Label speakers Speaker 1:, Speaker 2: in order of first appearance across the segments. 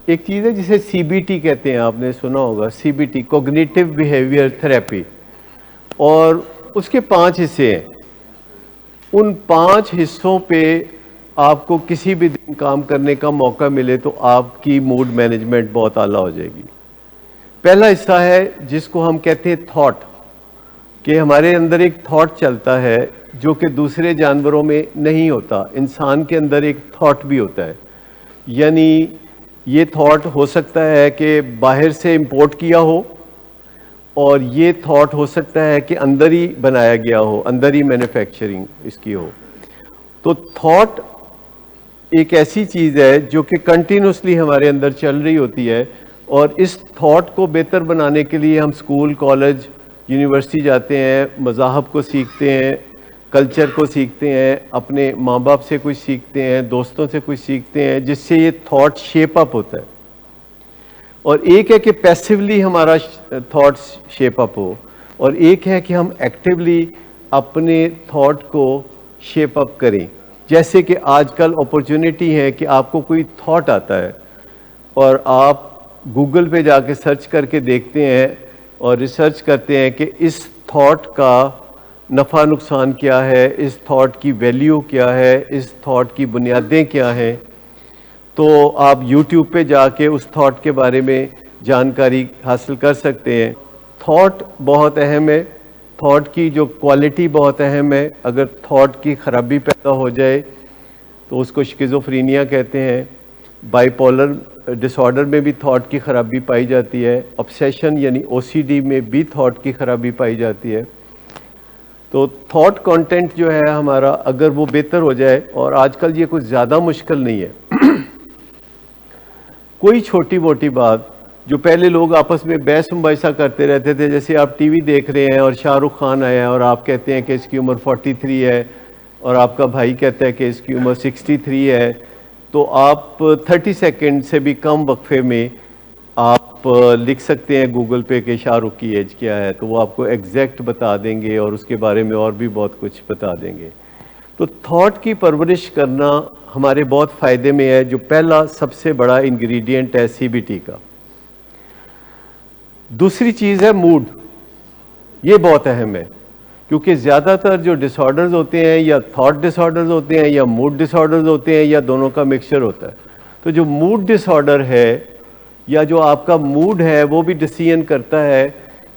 Speaker 1: ایک چیز ہے جسے سی بی ٹی کہتے ہیں، آپ نے سنا ہوگا C B T, cognitive behaviour therapy, اور اس کے 5 حصے ہیں. ان 5 حصوں پہ آپ کو کسی بھی دن کام کرنے کا موقع ملے تو آپ کی موڈ مینجمنٹ بہت اعلیٰ ہو جائے گی. پہلا حصہ ہے جس کو ہم کہتے ہیں تھاٹ، کہ ہمارے اندر ایک تھاٹ چلتا ہے جو کہ دوسرے جانوروں میں نہیں ہوتا. انسان کے اندر ایک تھاٹ بھی ہوتا ہے، یعنی یہ تھاٹ ہو سکتا ہے کہ باہر سے امپورٹ کیا ہو، اور یہ تھاٹ ہو سکتا ہے کہ اندر ہی بنایا گیا ہو، اندر ہی مینوفیکچرنگ اس کی ہو. تو تھاٹ ایک ایسی چیز ہے جو کہ کنٹینیوسلی ہمارے اندر چل رہی ہوتی ہے، اور اس تھاٹ کو بہتر بنانے کے لیے ہم اسکول، کالج، یونیورسٹی جاتے ہیں، مذاہب کو سیکھتے ہیں، کلچر کو سیکھتے ہیں، اپنے ماں باپ سے کچھ سیکھتے ہیں، دوستوں سے کچھ سیکھتے ہیں، جس سے یہ تھاٹ شیپ اپ ہوتا ہے. اور ایک ہے کہ پیسیولی ہمارا تھاٹ شیپ اپ ہو، اور ایک ہے کہ ہم ایکٹیولی اپنے تھاٹ کو شیپ اپ کریں. جیسے کہ آج کل اپرچونٹی ہے کہ آپ کو کوئی تھاٹ آتا ہے اور آپ گوگل پہ جا کے سرچ کر کے دیکھتے ہیں اور ریسرچ کرتے ہیں کہ اس تھاٹ کا نفع نقصان کیا ہے، اس تھاٹ کی ویلیو کیا ہے، اس تھاٹ کی بنیادیں کیا ہیں. تو آپ یوٹیوب پہ جا کے اس تھاٹ کے بارے میں جانکاری حاصل کر سکتے ہیں. تھاٹ بہت اہم ہے، تھاٹ کی جو کوالٹی بہت اہم ہے. اگر تھاٹ کی خرابی پیدا ہو جائے تو اس کو شکیزوفرینیا کہتے ہیں. بائی پولر ڈس آرڈر میں بھی تھاٹ کی خرابی پائی جاتی ہے. obsession یعنی او سی ڈی میں بھی تھاٹ کی خرابی پائی جاتی ہے. تو تھاٹ کانٹینٹ جو ہے ہمارا، اگر وہ بہتر ہو جائے، اور آج کل یہ کچھ زیادہ مشکل نہیں ہے. کوئی چھوٹی موٹی بات جو پہلے لوگ آپس میں بحث مباحثہ کرتے رہتے تھے، جیسے آپ ٹی وی دیکھ رہے ہیں اور شاہ رخ خان آیا ہے اور آپ کہتے ہیں کہ اس کی عمر 43 ہے، اور آپ کا بھائی کہتا ہے کہ اس کی عمر 63 ہے، تو آپ 30 سیکنڈ سے بھی کم وقفے میں آپ لکھ سکتے ہیں گوگل پہ کہ شاہ رخ کی ایج کیا ہے، تو وہ آپ کو ایگزیکٹ بتا دیں گے اور اس کے بارے میں اور بھی بہت کچھ بتا دیں گے. تو تھاٹ کی پرورش کرنا ہمارے بہت فائدے میں ہے، جو پہلا سب سے بڑا انگریڈینٹ ہے سی بی ٹی کا. دوسری چیز ہے موڈ. یہ بہت اہم ہے، کیونکہ زیادہ تر جو ڈس آرڈرز ہوتے ہیں یا تھاٹ ڈس آرڈرز ہوتے ہیں یا موڈ ڈس آرڈرز ہوتے ہیں یا دونوں کا مکسچر ہوتا ہے. تو جو موڈ ڈس آرڈر ہے یا جو آپ کا موڈ ہے وہ بھی ڈسیژن کرتا ہے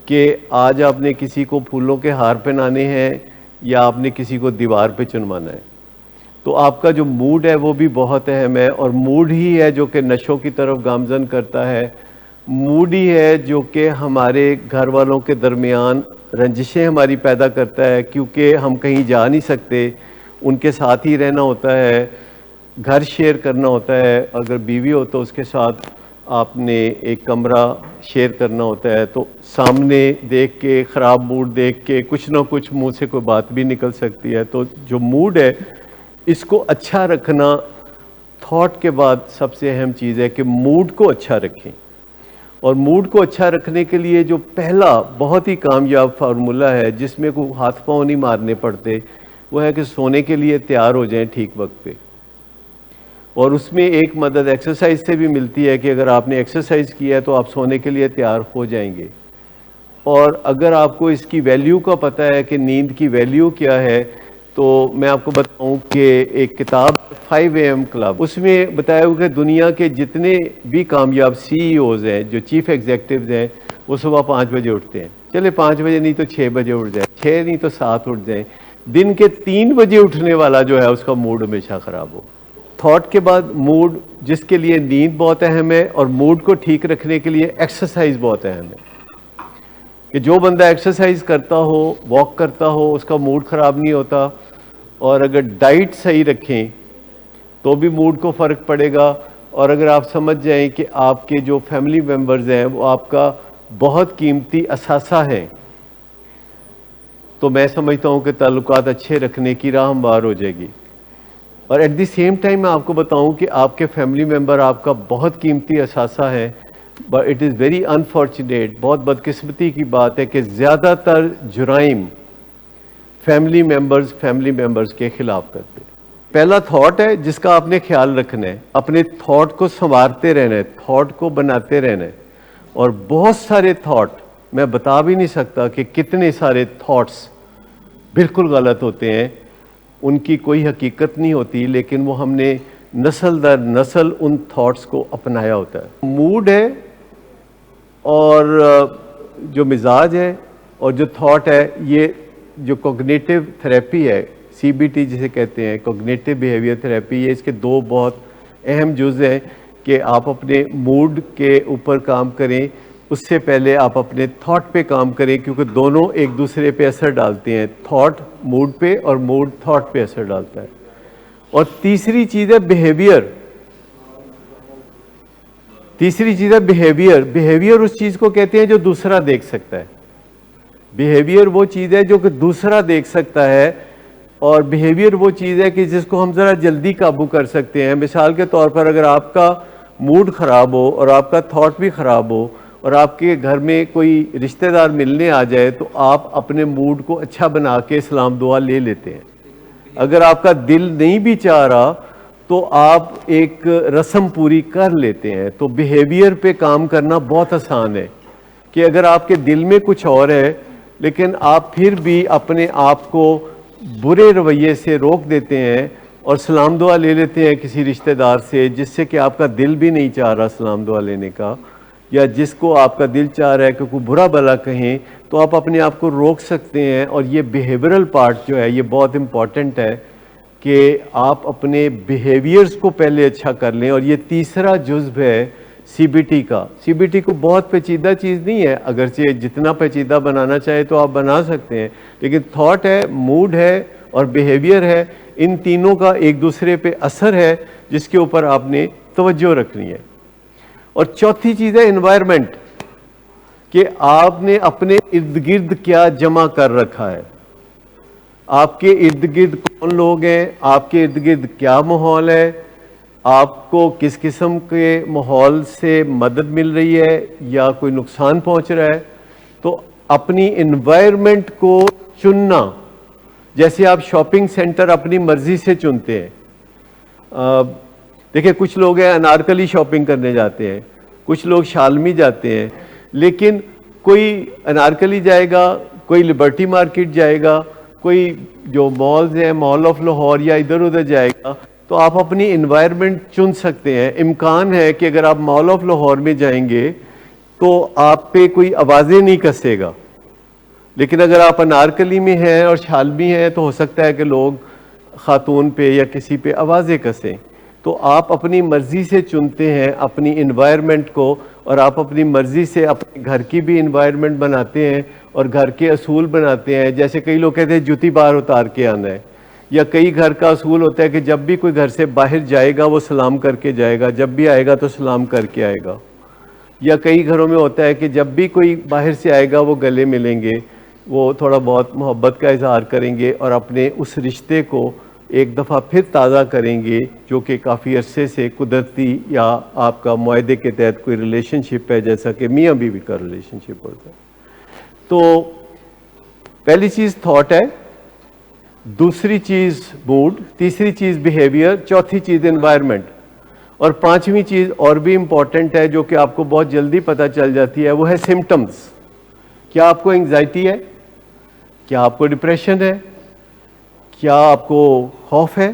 Speaker 1: کہ آج آپ نے کسی کو پھولوں کے ہار پہنانے ہیں یا آپ نے کسی کو دیوار پہ چنوانا ہے. تو آپ کا جو موڈ ہے وہ بھی بہت اہم ہے، اور موڈ ہی ہے جو کہ نشوں کی طرف گامزن کرتا ہے. موڈ ہی ہے جو کہ ہمارے گھر والوں کے درمیان رنجشیں ہماری پیدا کرتا ہے، کیونکہ ہم کہیں جا نہیں سکتے، ان کے ساتھ ہی رہنا ہوتا ہے، گھر شیئر کرنا ہوتا ہے. اگر بیوی ہو تو اس کے ساتھ آپ نے ایک کمرہ شیئر کرنا ہوتا ہے، تو سامنے دیکھ کے، خراب موڈ دیکھ کے کچھ نہ کچھ منہ سے کوئی بات بھی نکل سکتی ہے. تو جو موڈ ہے اس کو اچھا رکھنا تھاٹ کے بعد سب سے اہم چیز ہے کہ موڈ کو اچھا رکھیں. اور موڈ کو اچھا رکھنے کے لیے جو پہلا بہت ہی کامیاب فارمولہ ہے، جس میں کوئی ہاتھ پاؤں نہیں مارنے پڑتے، وہ ہے کہ سونے کے لیے تیار ہو جائیں ٹھیک وقت پہ. اور اس میں ایک مدد ایکسرسائز سے بھی ملتی ہے کہ اگر آپ نے ایکسرسائز کیا ہے تو آپ سونے کے لیے تیار ہو جائیں گے. اور اگر آپ کو اس کی ویلیو کا پتہ ہے کہ نیند کی ویلیو کیا ہے، تو میں آپ کو بتاؤں کہ ایک کتاب 5 AM کلب، اس میں بتایا ہوا کہ دنیا کے جتنے بھی کامیاب سی ای اوز ہیں، جو چیف ایگزیکٹوز ہیں، وہ صبح 5 بجے اٹھتے ہیں. چلے 5 بجے نہیں تو 6 بجے اٹھ جائیں، 6 نہیں تو 7 اٹھ جائیں. دن کے 3 بجے اٹھنے والا جو ہے اس کا موڈ ہمیشہ خراب ہو. تھاٹ کے بعد موڈ، جس کے لیے نیند بہت اہم ہے، اور موڈ کو ٹھیک رکھنے کے لیے ایکسرسائز بہت اہم ہے. کہ جو بندہ ایکسرسائز کرتا ہو، واک کرتا ہو، اس کا موڈ خراب نہیں ہوتا. اور اگر ڈائٹ صحیح رکھیں تو بھی موڈ کو فرق پڑے گا. اور اگر آپ سمجھ جائیں کہ آپ کے جو فیملی ممبرز ہیں وہ آپ کا بہت قیمتی اثاثہ ہیں، تو میں سمجھتا ہوں کہ تعلقات اچھے رکھنے کی راہ ہموار ہو جائے گی. اور ایٹ دی سیم ٹائم میں آپ کو بتاؤں کہ آپ کے فیملی ممبر آپ کا بہت قیمتی اثاثہ ہے، but it is very unfortunate, بہت بدقسمتی کی بات ہے کہ زیادہ تر جرائم فیملی ممبرز کے خلاف کرتے ہیں. پہلا تھاٹ ہے جس کا آپ نے خیال رکھنا ہے، اپنے تھاٹ کو سنوارتے رہنا ہے، تھاٹ کو بناتے رہنا ہے. اور بہت سارے تھاٹ، میں بتا بھی نہیں سکتا کہ کتنے سارے تھاٹس بالکل غلط ہوتے ہیں، ان کی کوئی حقیقت نہیں ہوتی، لیکن وہ ہم نے نسل در نسل ان تھاٹس کو اپنایا ہوتا ہے. موڈ ہے اور جو مزاج ہے اور جو تھاٹ ہے، یہ جو کوگنیٹو تھراپی ہے، سی بی ٹی جسے کہتے ہیں، کوگنیٹو بیہیویئر تھراپی، یہ اس کے دو بہت اہم جز ہیں کہ آپ اپنے موڈ کے اوپر کام کریں، اس سے پہلے آپ اپنے تھاٹ پہ کام کریں، کیونکہ دونوں ایک دوسرے پہ اثر ڈالتے ہیں، تھاٹ موڈ پہ اور موڈ تھاٹ پہ اثر ڈالتا ہے. اور تیسری چیز ہے بیہیویئر. تیسری چیز ہے بیہیویئر. بیہیویئر اس چیز کو کہتے ہیں جو دوسرا دیکھ سکتا ہے. بیہیویئر وہ چیز ہے جو کہ دوسرا دیکھ سکتا ہے، اور بیہیویئر وہ چیز ہے کہ جس کو ہم ذرا جلدی قابو کر سکتے ہیں. مثال کے طور پر اگر آپ کا موڈ خراب ہو اور آپ کا تھاٹ بھی خراب ہو اور آپ کے گھر میں کوئی رشتہ دار ملنے آ جائے تو آپ اپنے موڈ کو اچھا بنا کے سلام دعا لے لیتے ہیں. اگر آپ کا دل نہیں بھی چاہ رہا تو آپ ایک رسم پوری کر لیتے ہیں. تو بیہیویئر پہ کام کرنا بہت آسان ہے کہ اگر آپ کے دل میں کچھ اور ہے لیکن آپ پھر بھی اپنے آپ کو برے رویے سے روک دیتے ہیں اور سلام دعا لے لیتے ہیں کسی رشتہ دار سے جس سے کہ آپ کا دل بھی نہیں چاہ رہا سلام دعا لینے کا، یا جس کو آپ کا دل چاہ رہا ہے کہ کوئی برا بھلا کہیں، تو آپ اپنے آپ کو روک سکتے ہیں. اور یہ بیہیورل پارٹ جو ہے یہ بہت امپورٹنٹ ہے کہ آپ اپنے بیہیویئرز کو پہلے اچھا کر لیں. اور یہ تیسرا جزو ہے سی بی ٹی کا. سی بی ٹی کو بہت پیچیدہ چیز نہیں ہے، اگرچہ جتنا پیچیدہ بنانا چاہے تو آپ بنا سکتے ہیں، لیکن تھاٹ ہے، موڈ ہے اور بیہیویئر ہے، ان تینوں کا ایک دوسرے پہ اثر ہے جس کے اوپر آپ نے توجہ رکھنی ہے. اور چوتھی چیز ہے انوائرمنٹ، کہ آپ نے اپنے ارد گرد کیا جمع کر رکھا ہے. آپ کے ارد گرد کون لوگ ہیں، آپ کے ارد گرد کیا ماحول ہے، آپ کو کس قسم کے ماحول سے مدد مل رہی ہے یا کوئی نقصان پہنچ رہا ہے. تو اپنی انوائرمنٹ کو چننا، جیسے آپ شاپنگ سینٹر اپنی مرضی سے چنتے ہیں. دیکھیں کچھ لوگ ہیں انارکلی شاپنگ کرنے جاتے ہیں، کچھ لوگ شالمی جاتے ہیں، لیکن کوئی انارکلی جائے گا، کوئی لبرٹی مارکیٹ جائے گا، کوئی جو مالز ہیں مال آف لاہور یا ادھر ادھر جائے گا. تو آپ اپنی انوائرمنٹ چن سکتے ہیں. امکان ہے کہ اگر آپ مال آف لاہور میں جائیں گے تو آپ پہ کوئی آوازیں نہیں کسے گا، لیکن اگر آپ انارکلی میں ہیں اور شالمی ہیں تو ہو سکتا ہے کہ لوگ خاتون پہ یا کسی پہ آوازیں کسیں. تو آپ اپنی مرضی سے چنتے ہیں اپنی انوائرمنٹ کو، اور آپ اپنی مرضی سے اپنے گھر کی بھی انوائرمنٹ بناتے ہیں اور گھر کے اصول بناتے ہیں. جیسے کئی لوگ کہتے ہیں جوتی باہر اتار کے آنا ہے، یا کئی گھر کا اصول ہوتا ہے کہ جب بھی کوئی گھر سے باہر جائے گا وہ سلام کر کے جائے گا، جب بھی آئے گا تو سلام کر کے آئے گا. یا کئی گھروں میں ہوتا ہے کہ جب بھی کوئی باہر سے آئے گا وہ گلے ملیں گے، وہ تھوڑا بہت محبت کا اظہار کریں گے اور اپنے اس رشتے کو ایک دفعہ پھر تازہ کریں گے جو کہ کافی عرصے سے قدرتی یا آپ کا معاہدے کے تحت کوئی ریلیشن شپ ہے، جیسا کہ میاں بیوی کا ریلیشن شپ ہوتا ہے. تو پہلی چیز تھاٹ ہے، دوسری چیز موڈ، تیسری چیز بیہیویئر، چوتھی چیز انوائرمنٹ، اور پانچویں چیز اور بھی امپورٹنٹ ہے جو کہ آپ کو بہت جلدی پتہ چل جاتی ہے، وہ ہے سمٹمز. کیا آپ کو انگزائٹی ہے؟ کیا آپ کو ڈپریشن ہے؟ کیا آپ کو خوف ہے؟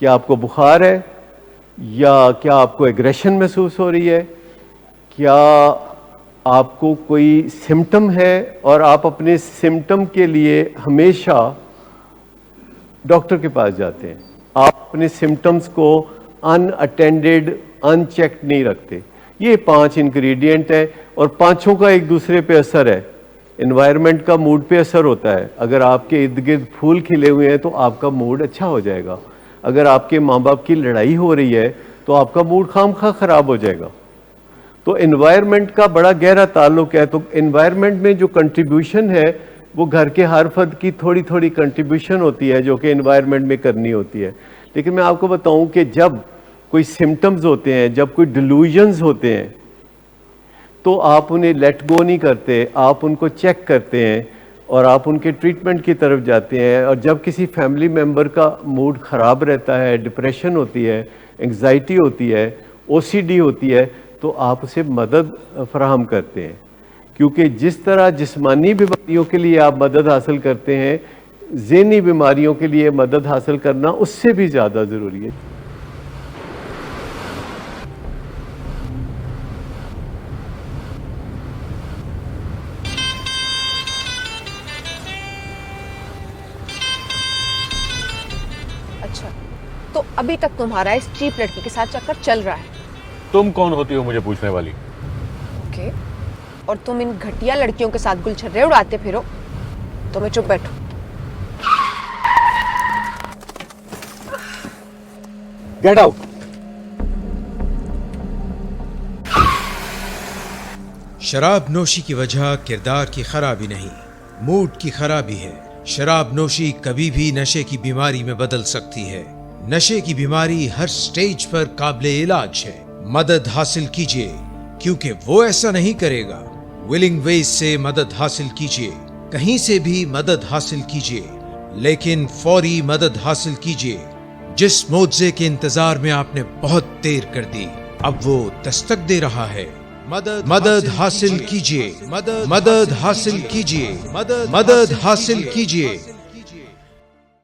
Speaker 1: کیا آپ کو بخار ہے؟ یا کیا آپ کو ایگریشن محسوس ہو رہی ہے؟ کیا آپ کو کوئی سمٹم ہے اور آپ اپنے سمٹم کے لیے ہمیشہ ڈاکٹر کے پاس جاتے ہیں؟ آپ اپنے سمٹمز کو ان اٹینڈڈ، ان چیکڈ نہیں رکھتے. یہ 5 انگریڈینٹ ہے اور پانچوں کا ایک دوسرے پہ اثر ہے. انوائرمنٹ کا موڈ پہ اثر ہوتا ہے. اگر آپ کے ارد گرد پھول کھلے ہوئے ہیں تو آپ کا موڈ اچھا ہو جائے گا. اگر آپ کے ماں باپ کی لڑائی ہو رہی ہے تو آپ کا موڈ خام خواہ خراب ہو جائے گا. تو انوائرمنٹ کا بڑا گہرا تعلق ہے. تو انوائرمنٹ میں جو کنٹریبیوشن ہے وہ گھر کے ہر فرد کی تھوڑی تھوڑی کنٹریبیوشن ہوتی ہے جو کہ انوائرمنٹ میں کرنی ہوتی ہے. لیکن میں آپ کو بتاؤں کہ جب کوئی سمٹمز ہوتے ہیں، جب کوئی ڈیلوژنز ہوتے ہیں، تو آپ انہیں لیٹ گو نہیں کرتے، آپ ان کو چیک کرتے ہیں اور آپ ان کے ٹریٹمنٹ کی طرف جاتے ہیں. اور جب کسی فیملی ممبر کا موڈ خراب رہتا ہے, ڈپریشن ہوتی ہے, انگزائٹی ہوتی ہے, او سی ڈی ہوتی ہے, تو آپ اسے مدد فراہم کرتے ہیں. کیونکہ جس طرح جسمانی بیماریوں کے لیے آپ مدد حاصل کرتے ہیں, ذہنی بیماریوں کے لیے مدد حاصل کرنا اس سے بھی زیادہ ضروری ہے.
Speaker 2: اچھا تو ابھی تک تمہارا اس چیپ لڑکی کے ساتھ چکر چل رہا ہے.
Speaker 3: تم کون ہوتی ہو مجھے پوچھنے والی؟
Speaker 2: اوکے, اور تم ان گھٹیا لڑکیوں کے ساتھ گل چھرے اڑاتے پھرو تو میں چپ بیٹھوں.
Speaker 3: Get out.
Speaker 4: شراب نوشی کی وجہ کردار کی خرابی نہیں, موڈ کی خرابی ہے. شراب نوشی کبھی بھی نشے کی بیماری میں بدل سکتی ہے. نشے کی بیماری ہر سٹیج پر قابل علاج ہے. مدد حاصل کیجیے کیونکہ وہ ایسا نہیں کرے گا. ولنگ ویز سے مدد حاصل کیجیے, کہیں سے بھی مدد حاصل کیجیے, لیکن فوری مدد حاصل کیجیے. جس معجزے کے انتظار میں آپ نے بہت دیر کر دی, اب وہ دستک دے رہا ہے. مدد حاصل کیجیے, مدد حاصل کیجیے, مدد حاصل کیجیے.